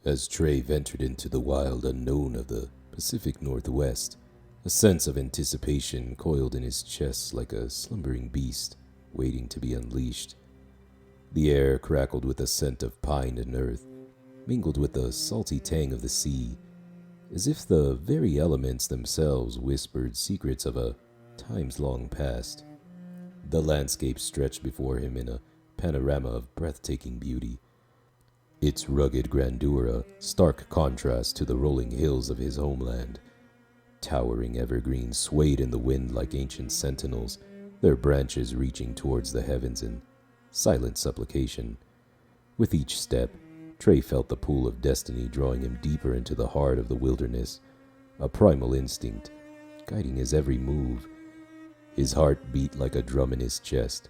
As Trey ventured into the wild unknown of the Pacific Northwest, a sense of anticipation coiled in his chest like a slumbering beast waiting to be unleashed. The air crackled with the scent of pine and earth, mingled with the salty tang of the sea, as if the very elements themselves whispered secrets of a times long past. The landscape stretched before him in a panorama of breathtaking beauty, its rugged grandeur a stark contrast to the rolling hills of his homeland. Towering evergreens swayed in the wind like ancient sentinels, their branches reaching towards the heavens in silent supplication. With each step, Trey felt the pull of destiny drawing him deeper into the heart of the wilderness, a primal instinct guiding his every move. His heart beat like a drum in his chest,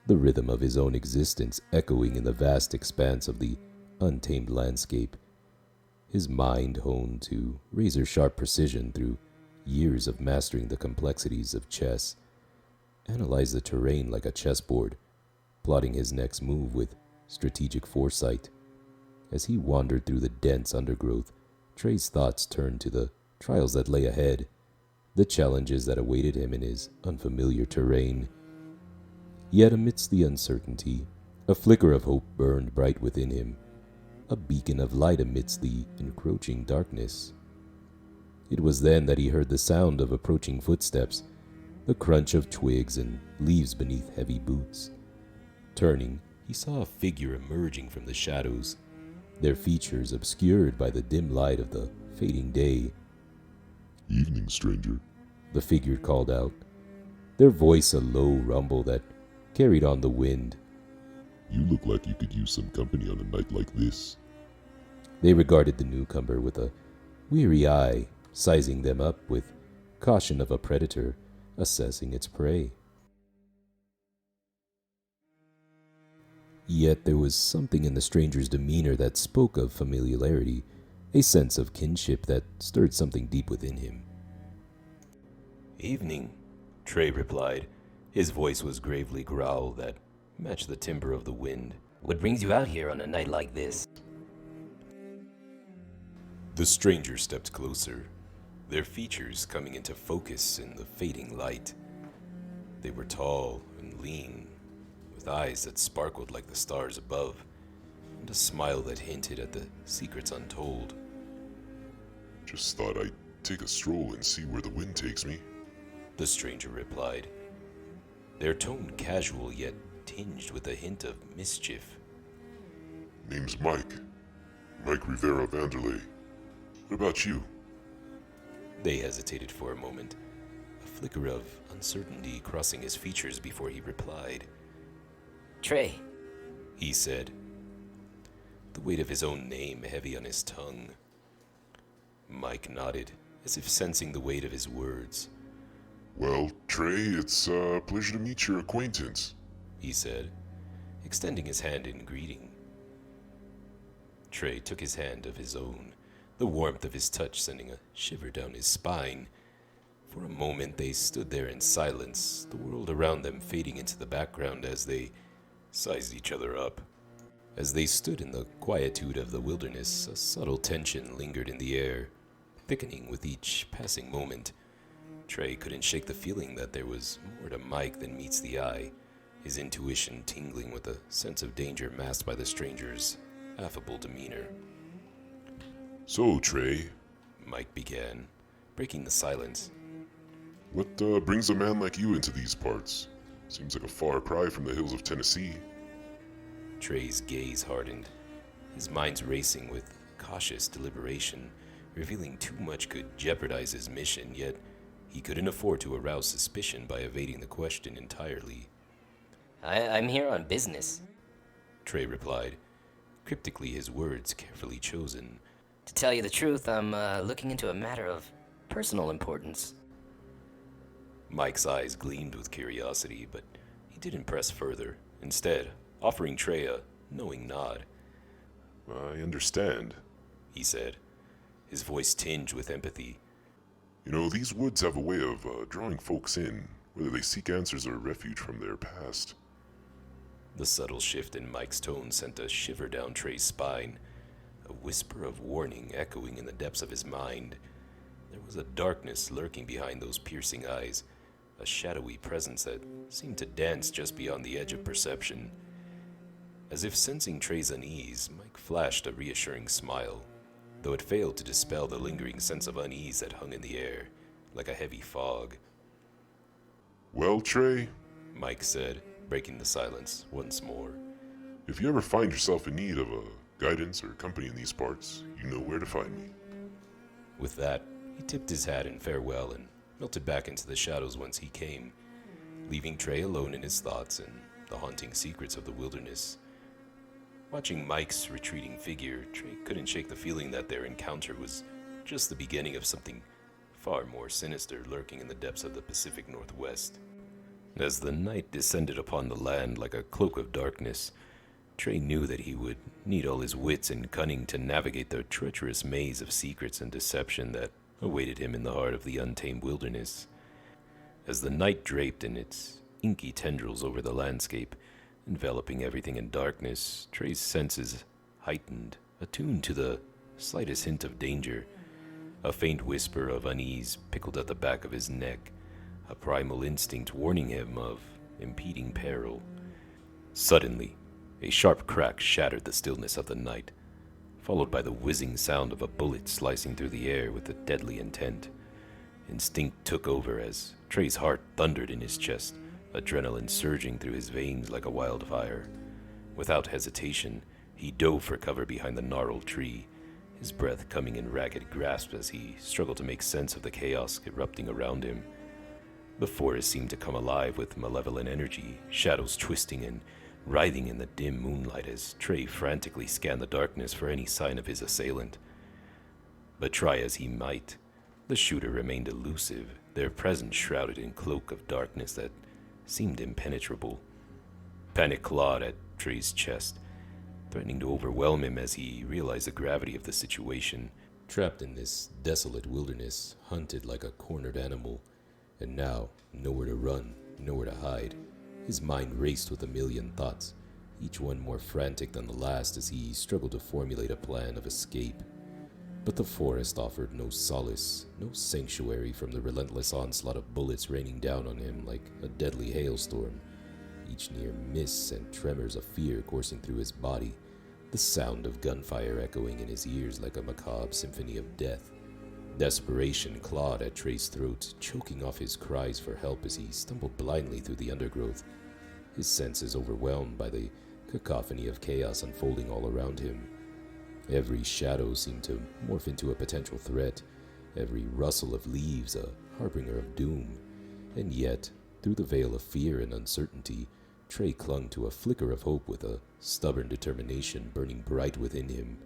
the rhythm of his own existence echoing in the vast expanse of the untamed landscape. His mind honed to razor-sharp precision through years of mastering the complexities of chess, analyzed the terrain like a chessboard, plotting his next move with strategic foresight. As he wandered through the dense undergrowth, Trey's thoughts turned to the trials that lay ahead, the challenges that awaited him in his unfamiliar terrain. Yet amidst the uncertainty, a flicker of hope burned bright within him, a beacon of light amidst the encroaching darkness. It was then that he heard the sound of approaching footsteps, the crunch of twigs and leaves beneath heavy boots. Turning, he saw a figure emerging from the shadows, their features obscured by the dim light of the fading day. "Evening, stranger," the figure called out, their voice a low rumble that carried on the wind. "You look like you could use some company on a night like this." They regarded the newcomer with a weary eye, sizing them up with caution of a predator assessing its prey. Yet there was something in the stranger's demeanor that spoke of familiarity, a sense of kinship that stirred something deep within him. "Evening," Trey replied. His voice was gravely growl that matched the timbre of the wind. "What brings you out here on a night like this?" The stranger stepped closer, their features coming into focus in the fading light. They were tall and lean, with eyes that sparkled like the stars above, and a smile that hinted at the secrets untold. "Just thought I'd take a stroll and see where the wind takes me," the stranger replied, their tone casual yet tinged with a hint of mischief. "Name's Mike. Mike Rivera Vanderlei. What about you?" They hesitated for a moment, a flicker of uncertainty crossing his features before he replied. "Trey," he said, the weight of his own name heavy on his tongue. Mike nodded, as if sensing the weight of his words. "Well, Trey, it's a pleasure to meet your acquaintance," he said, extending his hand in greeting. Trey took his hand of his own, the warmth of his touch sending a shiver down his spine. For a moment they stood there in silence, the world around them fading into the background as they sized each other up. As they stood in the quietude of the wilderness, a subtle tension lingered in the air, thickening with each passing moment. Trey couldn't shake the feeling that there was more to Mike than meets the eye, his intuition tingling with a sense of danger masked by the stranger's affable demeanor. "So, Trey," Mike began, breaking the silence. "what brings a man like you into these parts? Seems like a far cry from the hills of Tennessee." Trey's gaze hardened, his mind racing with cautious deliberation, revealing too much could jeopardize his mission, yet he couldn't afford to arouse suspicion by evading the question entirely. I'm here on business. Trey replied, cryptically his words carefully chosen. To tell you the truth, I'm looking into a matter of personal importance. Mike's eyes gleamed with curiosity, but he didn't press further, instead offering Trey a knowing nod. "I understand," he said, his voice tinged with empathy. "You know, these woods have a way of drawing folks in, whether they seek answers or refuge from their past." The subtle shift in Mike's tone sent a shiver down Trey's spine, a whisper of warning echoing in the depths of his mind. There was a darkness lurking behind those piercing eyes, a shadowy presence that seemed to dance just beyond the edge of perception. As if sensing Trey's unease, Mike flashed a reassuring smile, though it failed to dispel the lingering sense of unease that hung in the air, like a heavy fog. Well, Trey, Mike said, breaking the silence once more. if you ever find yourself in need of guidance or company in these parts, you know where to find me. With that, he tipped his hat in farewell and melted back into the shadows whence he came, leaving Trey alone in his thoughts and the haunting secrets of the wilderness. Watching Mike's retreating figure, Trey couldn't shake the feeling that their encounter was just the beginning of something far more sinister lurking in the depths of the Pacific Northwest. As the night descended upon the land like a cloak of darkness, Trey knew that he would need all his wits and cunning to navigate the treacherous maze of secrets and deception that awaited him in the heart of the untamed wilderness. As the night draped in its inky tendrils over the landscape, enveloping everything in darkness, Trey's senses heightened, attuned to the slightest hint of danger. A faint whisper of unease pickled at the back of his neck, a primal instinct warning him of impending peril. Suddenly, a sharp crack shattered the stillness of the night, followed by the whizzing sound of a bullet slicing through the air with a deadly intent. Instinct took over as Trey's heart thundered in his chest, adrenaline surging through his veins like a wildfire. Without hesitation, he dove for cover behind the gnarled tree, his breath coming in ragged grasps as he struggled to make sense of the chaos erupting around him. The forest seemed to come alive with malevolent energy, shadows twisting and writhing in the dim moonlight as Trey frantically scanned the darkness for any sign of his assailant. But try as he might, the shooter remained elusive, their presence shrouded in cloak of darkness that seemed impenetrable. Panic clawed at Trey's chest, threatening to overwhelm him as he realized the gravity of the situation. Trapped in this desolate wilderness, hunted like a cornered animal, and now nowhere to run, nowhere to hide. His mind raced with a million thoughts, each one more frantic than the last as he struggled to formulate a plan of escape. But the forest offered no solace, no sanctuary from the relentless onslaught of bullets raining down on him like a deadly hailstorm, each near miss and tremors of fear coursing through his body, the sound of gunfire echoing in his ears like a macabre symphony of death. Desperation clawed at Trey's throat, choking off his cries for help as he stumbled blindly through the undergrowth, his senses overwhelmed by the cacophony of chaos unfolding all around him. Every shadow seemed to morph into a potential threat, every rustle of leaves a harbinger of doom. And yet, through the veil of fear and uncertainty, Trey clung to a flicker of hope with a stubborn determination burning bright within him.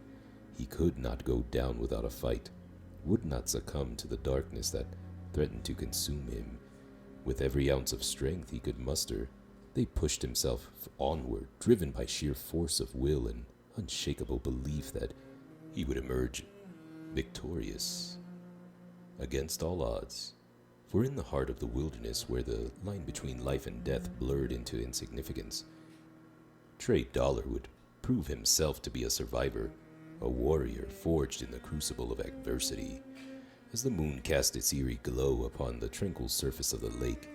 He could not go down without a fight, would not succumb to the darkness that threatened to consume him. With every ounce of strength he could muster, they pushed himself onward, driven by sheer force of will and unshakable belief that he would emerge victorious against all odds. For in the heart of the wilderness, where the line between life and death blurred into insignificance, Trey Dollar would prove himself to be a survivor, a warrior forged in the crucible of adversity. As the moon cast its eerie glow upon the tranquil surface of the lake,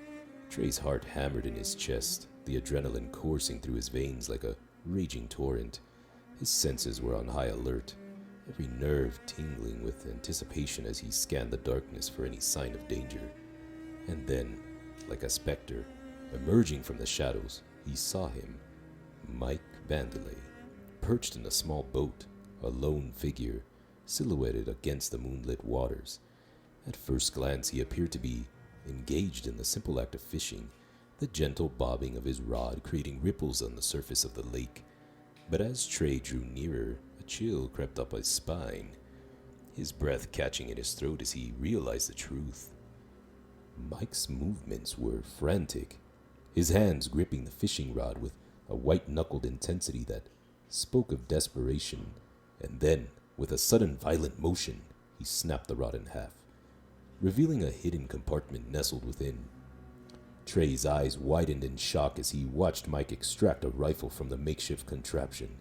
Trey's heart hammered in his chest, the adrenaline coursing through his veins like a raging torrent. His senses were on high alert, every nerve tingling with anticipation as he scanned the darkness for any sign of danger. And then, like a specter, emerging from the shadows, he saw him, Mike Vandelay, perched in a small boat, a lone figure, silhouetted against the moonlit waters. At first glance, he appeared to be engaged in the simple act of fishing, the gentle bobbing of his rod creating ripples on the surface of the lake. But as Trey drew nearer, a chill crept up his spine, his breath catching in his throat as he realized the truth. Mike's movements were frantic, his hands gripping the fishing rod with a white-knuckled intensity that spoke of desperation. And then, with a sudden violent motion, he snapped the rod in half, revealing a hidden compartment nestled within. Trey's eyes widened in shock as he watched Mike extract a rifle from the makeshift contraption.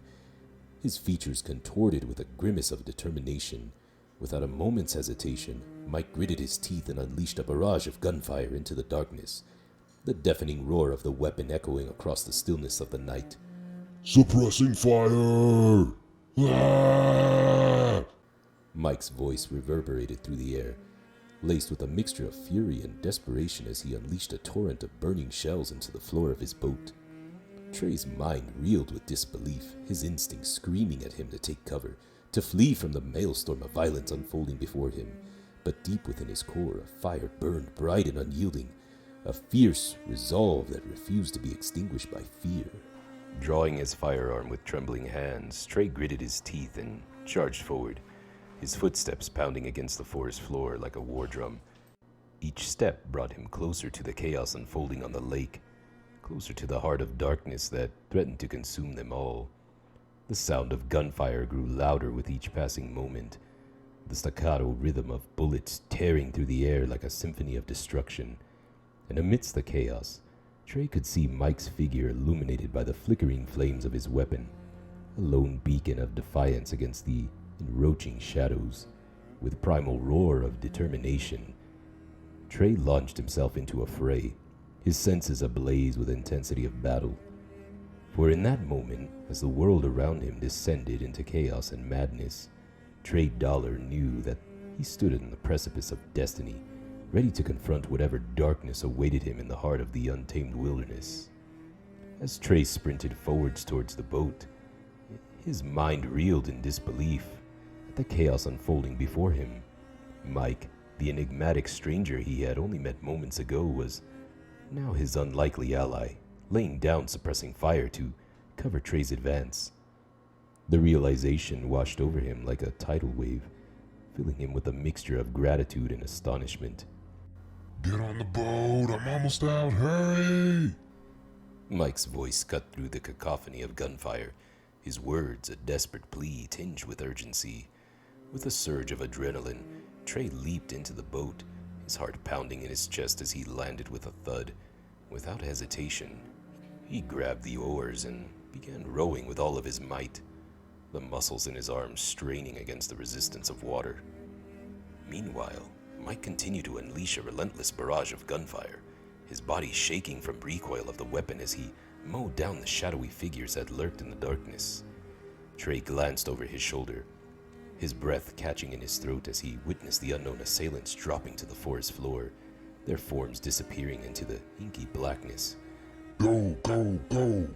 his features contorted with a grimace of determination. Without a moment's hesitation, Mike gritted his teeth and unleashed a barrage of gunfire into the darkness, the deafening roar of the weapon echoing across the stillness of the night. Suppressing fire! Ah! Mike's voice reverberated through the air, laced with a mixture of fury and desperation as he unleashed a torrent of burning shells into the floor of his boat. Trey's mind reeled with disbelief, his instincts screaming at him to take cover, to flee from the maelstrom of violence unfolding before him. But deep within his core, a fire burned bright and unyielding, a fierce resolve that refused to be extinguished by fear. Drawing his firearm with trembling hands, Trey gritted his teeth and charged forward, his footsteps pounding against the forest floor like a war drum. Each step brought him closer to the chaos unfolding on the lake, closer to the heart of darkness that threatened to consume them all. The sound of gunfire grew louder with each passing moment, the staccato rhythm of bullets tearing through the air like a symphony of destruction. And amidst the chaos, Trey could see Mike's figure illuminated by the flickering flames of his weapon, a lone beacon of defiance against the encroaching shadows. With primal roar of determination, Trey launched himself into a fray, his senses ablaze with intensity of battle. For in that moment, as the world around him descended into chaos and madness, Trey Dollar knew that he stood on the precipice of destiny, ready to confront whatever darkness awaited him in the heart of the untamed wilderness. As Trey sprinted forwards towards the boat, his mind reeled in disbelief at the chaos unfolding before him. Mike, the enigmatic stranger he had only met moments ago, was now his unlikely ally, laying down suppressing fire to cover Trey's advance. The realization washed over him like a tidal wave, filling him with a mixture of gratitude and astonishment. Get on the boat, I'm almost out, hurry! Mike's voice cut through the cacophony of gunfire, his words a desperate plea tinged with urgency. With a surge of adrenaline, Trey leaped into the boat, his heart pounding in his chest as he landed with a thud. Without hesitation, he grabbed the oars and began rowing with all of his might, the muscles in his arms straining against the resistance of water. Meanwhile, Mike continued to unleash a relentless barrage of gunfire, his body shaking from recoil of the weapon as he mowed down the shadowy figures that lurked in the darkness. Trey glanced over his shoulder, his breath catching in his throat as he witnessed the unknown assailants dropping to the forest floor, their forms disappearing into the inky blackness. Go, go, go!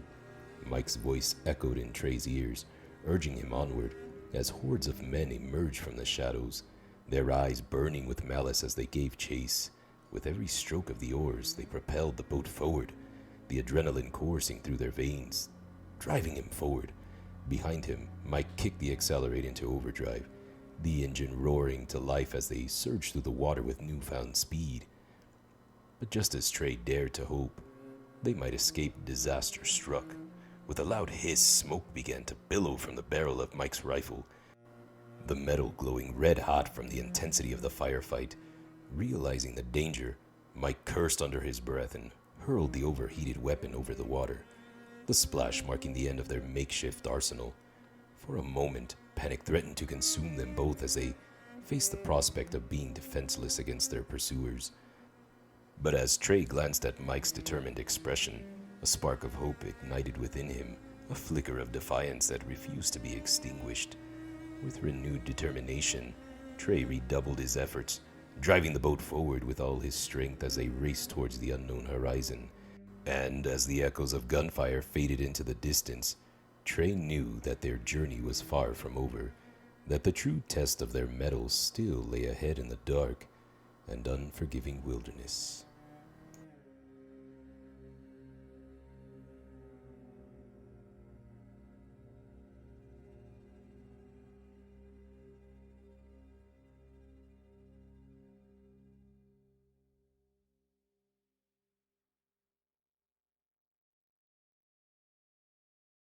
Mike's voice echoed in Trey's ears, urging him onward as hordes of men emerged from the shadows, their eyes burning with malice as they gave chase. With every stroke of the oars, they propelled the boat forward, the adrenaline coursing through their veins, driving him forward. Behind him, Mike kicked the accelerator into overdrive, the engine roaring to life as they surged through the water with newfound speed. But just as Trey dared to hope they might escape, disaster struck. With a loud hiss, smoke began to billow from the barrel of Mike's rifle, the metal glowing red-hot from the intensity of the firefight. Realizing the danger, Mike cursed under his breath and hurled the overheated weapon over the water, the splash marking the end of their makeshift arsenal. For a moment, panic threatened to consume them both as they faced the prospect of being defenseless against their pursuers. But as Trey glanced at Mike's determined expression, a spark of hope ignited within him, a flicker of defiance that refused to be extinguished. With renewed determination, Trey redoubled his efforts, driving the boat forward with all his strength as they raced towards the unknown horizon. And as the echoes of gunfire faded into the distance, Trey knew that their journey was far from over, that the true test of their mettle still lay ahead in the dark and unforgiving wilderness.